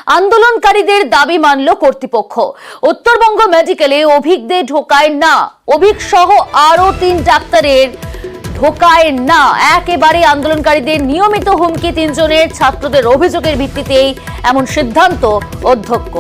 আন্দোলনকারীদের দাবি মানল কর্তৃপক্ষ। উত্তরবঙ্গ মেডিকেলে অভিজ্ঞদের ঢোকায় না, অভিজ্ঞ সহ আরো 3 ডাক্তারের ঢোকায় না। একেবারে আন্দোলনকারীদের নিয়মিত হুমকি, 3 জনের ছাত্রদের অভিযোগের ভিত্তিতেই এমন সিদ্ধান্ত অধ্যক্ষ।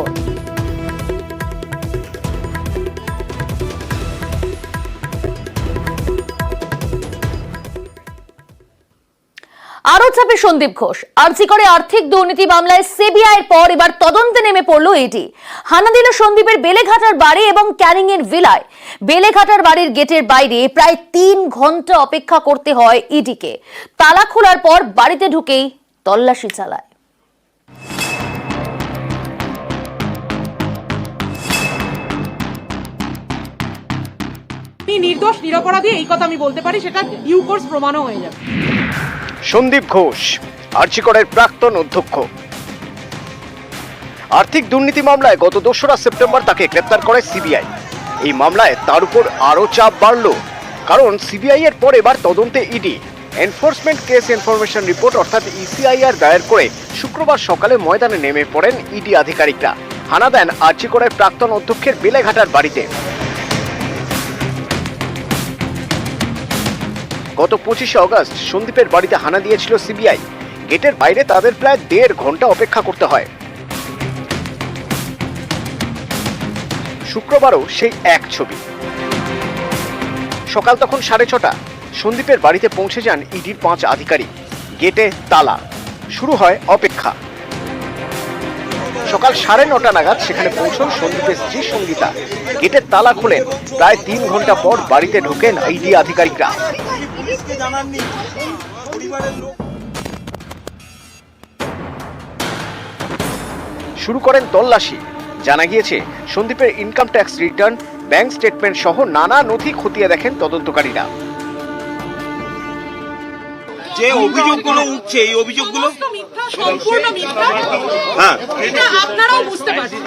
আরো চাপে সন্দীপ ঘোষ। আরজি করে আর্থিক দুর্নীতি মামলায় সিবিআইয়ের পর এবার তদন্তে নেমে পড়ল ইডি। হানা দিল সন্দীপের বেলেঘাটার বাড়ি এবং ক্যানিং এর ভিলায়। বেলেঘাটার বাড়ির গেটের বাইরে প্রায় 3 ঘন্টা অপেক্ষা করতে হয় ইডিকে। তালা খোলার পর বাড়িতে ঢুকেই তল্লাশি চালায়। নির্দোষ নিরপরাধী এই কথা আমি বলতে পারি, সেটা ডিউ কোর্স প্রমাণও হয়ে যাবে। সন্দীপ ঘোষ আরজি করের প্রাক্তন অধ্যক্ষ। আর্থিক দুর্নীতি মামলায় গত 2রা সেপ্টেম্বর তাকে গ্রেপ্তার করে সিবিআই। এই মামলায় তার উপর আরো চাপ বাড়ল, কারণ সিবিআই এর পর এবার তদন্তে ED. Enforcement case information report অর্থাৎ ইসিআইআর দায়ের করে শুক্রবার সকালে ময়দানে নেমে পড়েন ইডি আধিকারিকরা। হানা দেন আরজি করের প্রাক্তন অধ্যক্ষের বেলেঘাটার বাড়িতে। গত 25শে অগস্ট সন্দীপের বাড়িতে হানা দিয়েছিল সিবিআই। গেটের বাইরে তাদের প্রায় 1.5 ঘন্টা অপেক্ষা করতে হয়। শুক্রবারও সেই এক ছবি। সকাল তখন 6:30। সন্দীপের বাড়িতে পৌঁছে যান ইডির 5 আধিকারিক। গেটে তালা, শুরু হয় অপেক্ষা। সকাল 9:30 নাগাদ সেখানে পৌঁছন সন্দীপের স্ত্রী সঙ্গীতা। গেটের তালা খুলেন। প্রায় 3 ঘন্টা পর বাড়িতে ঢোকেন ইডি আধিকারিকরা। শুরু করেন তল্লাশি। জানা গিয়েছে সন্দীপের income tax return, bank statement সহ নানা নথি খতিয়ে দেখেন তদন্তকারীরা। যে অভিযোগগুলো উঠছে এই অভিযোগগুলো সম্পূর্ণ মিথ্যা। হ্যাঁ, এটা আপনারাও বুঝতে পারছেন।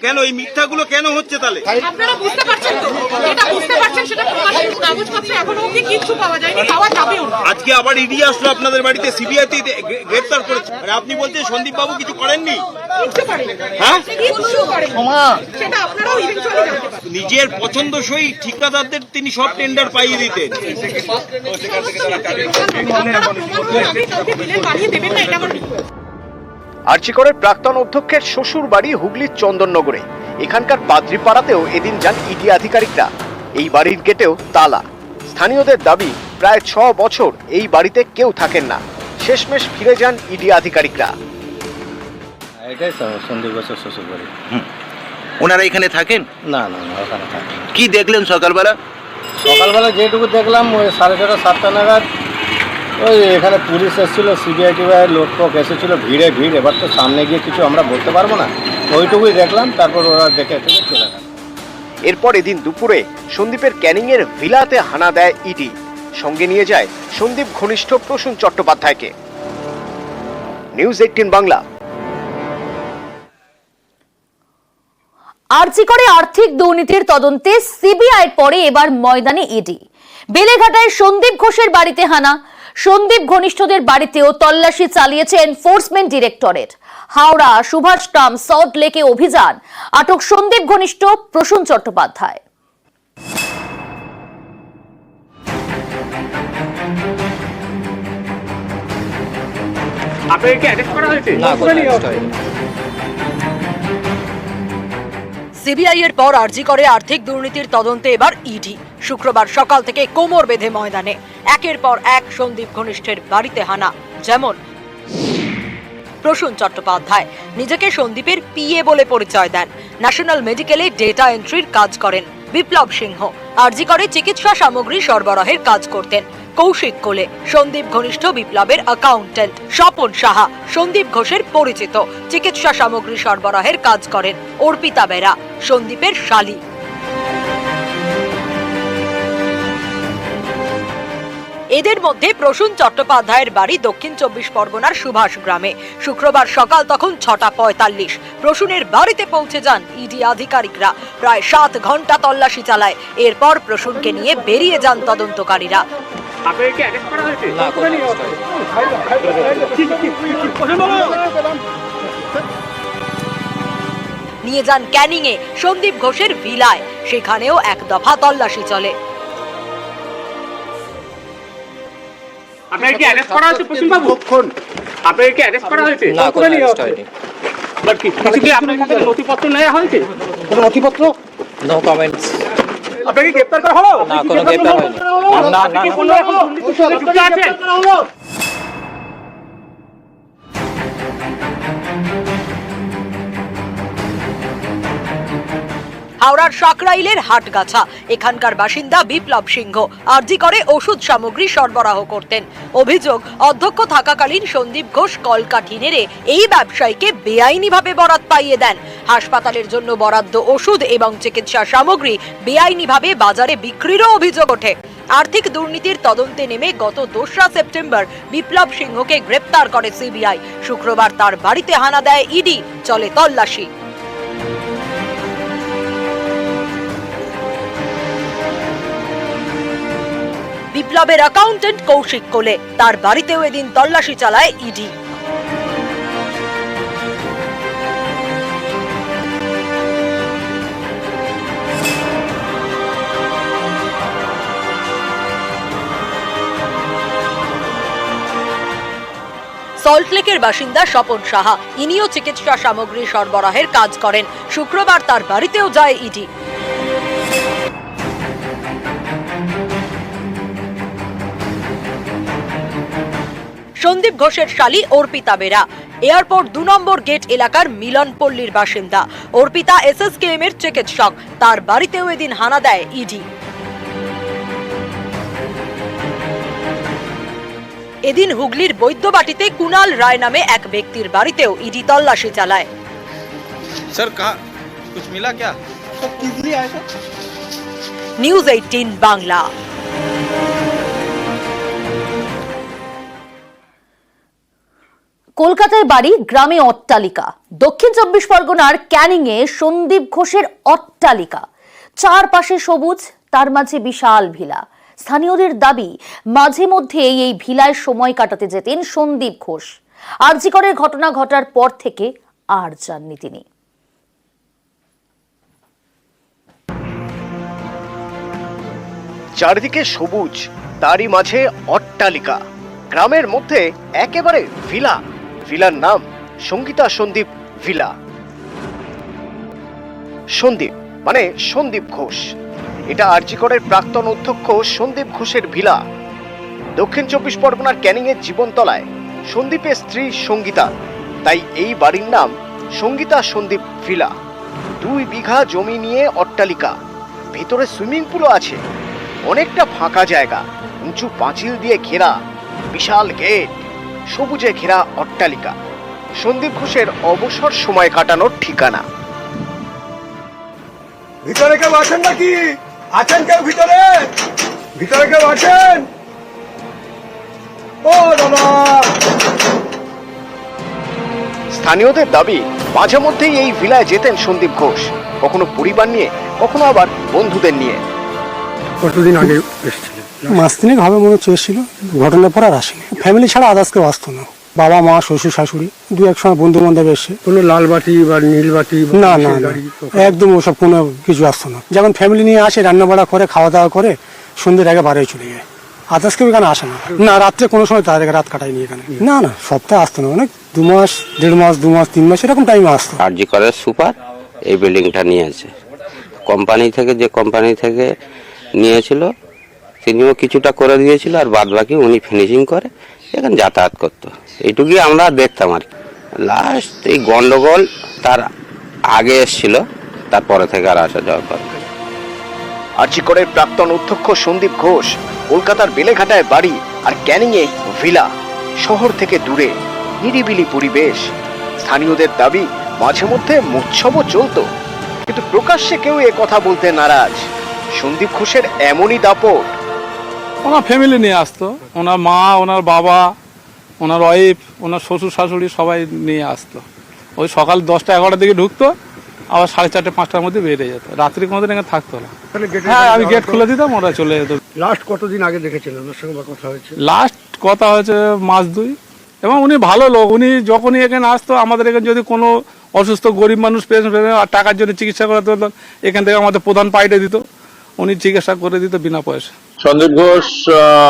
কেন এই মিথ্যাগুলো কেন হচ্ছে তাহলে? আপনারা বুঝতে পারছেন তো? এটা বুঝতে পারছেন, সেটা প্রকাশিত কাগজপত্র এখনো অবধি কিছু পাওয়া যায়নি, পাওয়া যাবেও না। আজকে আবার ইডি আসলো আপনাদের বাড়িতে, সিবিআই গ্রেফতার করেছে, আর আপনি বলছেন সন্দীপ বাবু কিছু করেননি? কিচ্ছু করেন, হ্যাঁ, কিচ্ছু করেন, সেটা আপনারাও ইভেন্চুয়ালি জানতে পারবেন। নিজের পছন্দসই ঠিকাদারদের তিনি সব টেন্ডার পাইয়ে দিতেন। আরজি করের প্রাক্তন অধ্যক্ষের শ্বশুর বাড়ি হুগলির চন্দননগরে। এখানকার পাদ্রিপাড়াতেও এদিন যান ইডি আধিকারিকরা। এই বাড়ির গেটেও তালা। স্থানীয়দের দাবি প্রায় 6 বছর এই বাড়িতে কেউ থাকেন না। শেষমেশ ফিরে যান ইডি আধিকারিকরা। এটাই সন্দীপ ঘোষের শ্বশুর বাড়ি। ওনারা এখানে থাকেন? না না না, ওখানে থাকেন। কি দেখলেন সকালবেলা? সকালবেলা যেটুকু দেখলাম ওই 6:30 7টা নাগাদ ওই এখানে পুলিশ এসেছিল, সিবিআই টিবিআই লোক টোক এসেছিল, ভিড়ে ভিড়। এবার তো সামনে গিয়ে কিছু আমরা বলতে পারবো না, ওইটুকুই দেখলাম। তারপর ওরা দেখে চলে গেল। এরপর এদিন দুপুরে সন্দীপের ক্যানিং এর ভিলাতে হানা দেয় ইডি। সঙ্গে নিয়ে যায় সন্দীপ ঘনিষ্ঠ প্রসূন চট্টোপাধ্যায়কে। নিউজ 18 বাংলা। আরজি করে আর্থিক দুর্নীতির তদন্তে সিবিআইয়ের পরে এবার ময়দানে ইডি। বেলেঘাটায় সন্দীপ ঘোষের বাড়িতে হানা, সন্দীপ ঘনিষ্ঠদের বাড়িতেও তল্লাশি চালিয়েছে enforcement directorate. Howrah, Subhashgram, salt লেকে অভিযান, আটক সন্দীপ ঘনিষ্ঠ প্রসূন চট্টোপাধ্যায়। আপনাকে অ্যারেস্ট করা হয়েছে? সিবিআই এর পর আরজি করে আর্থিক দুর্নীতির তদন্তে এবার ইডি। শুক্রবার সকাল থেকে কোমর বেঁধে ময়দানে একের পর এক সন্দীপ ঘনিষ্ঠের বাড়িতে হানা। যেমন প্রসূন চট্টোপাধ্যায় নিজেকে সন্দীপের পিএ বলে পরিচয় দেন। ন্যাশনাল মেডিকেলে ডেটা এন্ট্রির কাজ করেন। বিপ্লব সিংহ আরজি করে চিকিৎসা সামগ্রী সরবরাহের কাজ করতেন। কৌশিক কোলে সন্দীপ ঘনিষ্ঠ বিপ্লবের অ্যাকাউন্টেন্ট। স্বপন সাহা সন্দীপ ঘোষের পরিচিত, চিকিৎসা সামগ্রী সরবরাহের কাজ করেন। অর্পিতা বেরা সন্দীপের শালী। এদের মধ্যে প্রসূন চট্টোপাধ্যায়ের বাড়ি দক্ষিণ 24 পরগনার সুভাষ গ্রামে। শুক্রবার সকাল তখন 6:45। প্রসূনের বাড়িতে পৌঁছে যান ইডি আধিকারিকরা। প্রায় 7 ঘন্টা তল্লাশি চালায়। এরপর প্রসূনকে নিয়ে বেরিয়ে যান তদন্তকারীরা। আপনাকে অ্যারেস্ট করা হয়েছে? নিয়ে যান ক্যানিং এ সন্দীপ ঘোষের ভিলায়। সেখানেও এক দফা তল্লাশি চলে। আপনাকে কি অ্যারেস্ট করা হয়েছে প্রসূন বাবু? আপনাকে কি অ্যারেস্ট করা হয়েছে? না, কোনো অ্যারেস্ট হয়নি। বাট কিছু কি আপনার কাছে নথিপত্র নেওয়া হয়েছে? কোনো নথিপত্র? No comments. আপনাকে গ্রেফতার করা হলো? না, কোনো গ্রেফতার হয়নি। না, আপনি কি কোনো রকম দুর্নীতির সঙ্গে যুক্ত আছেন? হাওড়ার সাকরাইলের হাটগাছা এখানকার বাসিন্দা বিপ্লব সিংহ আরজি করে ওষুধ সামগ্রী সরবরাহ করতেন। অভিযোগ, অধ্যক্ষ থাকাকালীন সন্দীপ ঘোষ কলকাঠি নেড়ে এই ব্যবসায়ীকে বেআইনিভাবে বরাত পাইয়ে দেন। হাসপাতালের জন্য বরাদ্দ ওষুধ এবং চিকিৎসা সামগ্রী বেআইনিভাবে বাজারে বিক্রিরও অভিযোগ ওঠে। আর্থিক দুর্নীতির তদন্তে নেমে গত 2রা সেপ্টেম্বর বিপ্লব সিংহকে গ্রেপ্তার করে সিবিআই। শুক্রবার তার বাড়িতে হানা দেয় ইডি, চলে তল্লাশি। বিপ্লবের অ্যাকাউন্টেন্ট কৌশিক কোলে, তার বাড়িতেও এদিন তল্লাশি চালায় ইডি। সল্টলেকের বাসিন্দা স্বপন সাহা, ইনিও চিকিৎসা সামগ্রী সরবরাহের কাজ করেন। শুক্রবার তার বাড়িতেও যায় ইডি। সন্দীপ ঘোষের শালী অর্পিতা বেরা এয়ারপোর্ট 2 নম্বর গেট এলাকার মিলনপল্লীর বাসিন্দা। অর্পিতা এসএসকেএম এর চিকিৎসক, তার বাড়িতেও এদিন হানা দেয় ইডি। এদিন হুগলির বৈদ্যবাটিতে কুণাল রায় নামে এক ব্যক্তির বাড়িতেও ইডি তল্লাশি চালায়। सर कहाँ कुछ मिला क्या? নিউজ 18 বাংলা। কলকাতায় বাড়ি, গ্রামে অট্টালিকা। দক্ষিণ 24 পরগনার ক্যানিংয়ে সন্দীপ ঘোষের অট্টালিকা, চারপাশে সবুজ, তার মাঝে বিশাল ভিলা। স্থানীয়দের দাবি, মাঝে মধ্যে এই ভিলায় সময় কাটাতে যেতেন সন্দীপ ঘোষ। আরজি করের ঘটনা ঘটার পর থেকে আর যাননি তিনি। চারিদিকে সবুজ, তারই মাঝে অট্টালিকা। গ্রামের মধ্যে একেবারে ভিলা। ভিলার নাম সঙ্গীতা সন্দীপ ভিলা। সন্দীপ মানে সন্দীপ ঘোষ। এটা আরজি করের প্রাক্তন অধ্যক্ষ সন্দীপ ঘোষের ভিলা। দক্ষিণ 24 পরগনার ক্যানিংয়ের জীবনতলায় সন্দীপের স্ত্রী সঙ্গীতা, তাই এই বাড়ির নাম সঙ্গীতা সন্দীপ ভিলা। 2 বিঘা জমি নিয়ে অট্টালিকা, ভিতরে সুইমিং পুলও আছে। অনেকটা ফাঁকা জায়গা, উঁচু পাঁচিল দিয়ে ঘেরা, বিশাল গেট, সবুজে ঘেরা অট্টালিকা। সন্দীপ ঘোষের অবসর সময় কাটানোর ঠিকানা। ভিতরে কেউ আছেন নাকি? আছেন কেউ ভিতরে? ভিতরে কেউ আছেন? ও দাদা! স্থানীয়দের দাবি, মাঝে মধ্যেই এই ভিলায় যেতেন সন্দীপ ঘোষ, কখনো পরিবার নিয়ে, কখনো আবার বন্ধুদের নিয়ে। কতদিন আগে এসেছিলেন? মাস তিনেক হবে মনে হচ্ছে এসেছিল। ঘটনার পর আর আসেনি। ফ্যামিলি ছাড়া আদার্স কেউ আসতো না। বাবা মা শ্বশুর শাশুড়ি, 2-1 সময় বন্ধু বান্ধব এসে। কোনো লাল বাটি বা নীল বাটি? না না না, একদম ওসব কোনো কিছু আসতো না। যখন ফ্যামিলি নিয়ে আসে, রান্না বাড়া করে, খাওয়া দাওয়া করে, সন্ধ্যের আগে বাড়ি চলে যায়। আদার্স কেউ এখানে আসে না। না, রাত্রে কোনো সময় তার আগে রাত কাটায়নি এখানে। না না, সপ্তাহে আসতো না। অনেক 2 মাস, 1.5 মাস, 2 মাস, 3 মাস এরকম টাইমে আসতো। আরজি কলেজ সুপার এই বিল্ডিংটা নিয়েছে কোম্পানি থেকে। যে কোম্পানি থেকে নিয়েছিল তিনিও কিছুটা করে দিয়েছিল, আর বাদ বাকি উনি ফিনিশিং করে এখানে যাতায়াত করতো। এইটুকুই আমরা দেখতাম আর কি। লাস্ট এই গন্ডগোল তার আগে এসেছিল, তারপরে থেকে আর আসা যাওয়া করে। আরজি করের প্রাক্তন অধ্যক্ষ সন্দীপ ঘোষ কলকাতার বেলেঘাটায় বাড়ি, আর ক্যানিংয়ে ভিলা। শহর থেকে দূরে, নিরিবিলি পরিবেশ। স্থানীয়দের দাবি, মাঝে মধ্যে উৎসবও চলতো, কিন্তু প্রকাশ্যে কেউ এ কথা বলতে নারাজ। সন্দীপ ঘোষের এমনই দাপট। ওনার ফ্যামিলি নিয়ে আসতো, ওনার মা, ওনার বাবা, ওনার ওয়াইফ, ওনার শ্বশুর শাশুড়ি সবাই নিয়ে আসতো। ওই সকাল 10টা-11টার দিকে ঢুকতো, আবার 4:30-5টার মধ্যে বেরিয়ে যেত। রাত্রি কোনোদিন এখানে থাকতো না। হ্যাঁ, আমি গেট খুলে দিতাম, ওরা চলে যেত। লাস্ট কতদিন আগে দেখেছিলেন? ওনার সঙ্গে কথা হয়েছে? লাস্ট কথা হয়েছে মাস 2। এবং উনি ভালো লোক। উনি যখনই এখানে আসতো, আমাদের এখানে যদি কোনো অসুস্থ গরিব মানুষ পেশেন্ট আর টাকার জন্য চিকিৎসা করাতে হতো, এখান থেকে আমাদের প্রধান পাইটে দিত, উনি চিকিৎসা করে দিত বিনা পয়সা। সন্দীপ ঘোষ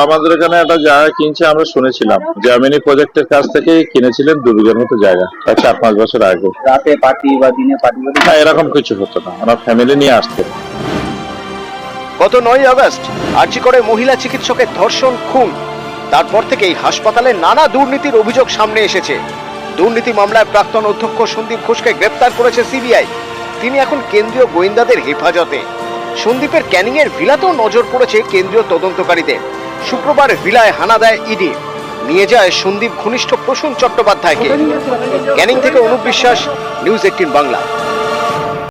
আমাদের এখানে একটা জায়গা কিনছে, আমরা শুনেছিলাম জার্মানি প্রজেক্টের কাছ থেকেই কিনেছিলেন 2 বিঘার মতো জায়গা, 4-5 বছর আগে। রাতে পার্টি বা দিনে পার্টি? না, এরকম কিছু হতো না, ওনার ফ্যামিলি নিয়ে আসতেন। গত 9 আগস্ট আরজিকরে মহিলা চিকিৎসকের ধর্ষণ, খুন, তারপর থেকেই হাসপাতালে নানা দুর্নীতির অভিযোগ সামনে এসেছে। দুর্নীতি মামলায় প্রাক্তন অধ্যক্ষ সন্দীপ ঘোষকে গ্রেপ্তার করেছে সিবিআই। তিনি এখন কেন্দ্রীয় গোয়েন্দাদের হেফাজতে। সন্দীপের ক্যানিং এর ভিলাতেও নজর পড়েছে কেন্দ্রীয় তদন্তকারীদের। শুক্রবার ভিলায় হানা দেয় ইডি, নিয়ে যায় সন্দীপ ঘনিষ্ঠ প্রসূন চট্টোপাধ্যায়কে। ক্যানিং থেকে অনুপ বিশ্বাস, নিউজ 18 বাংলা।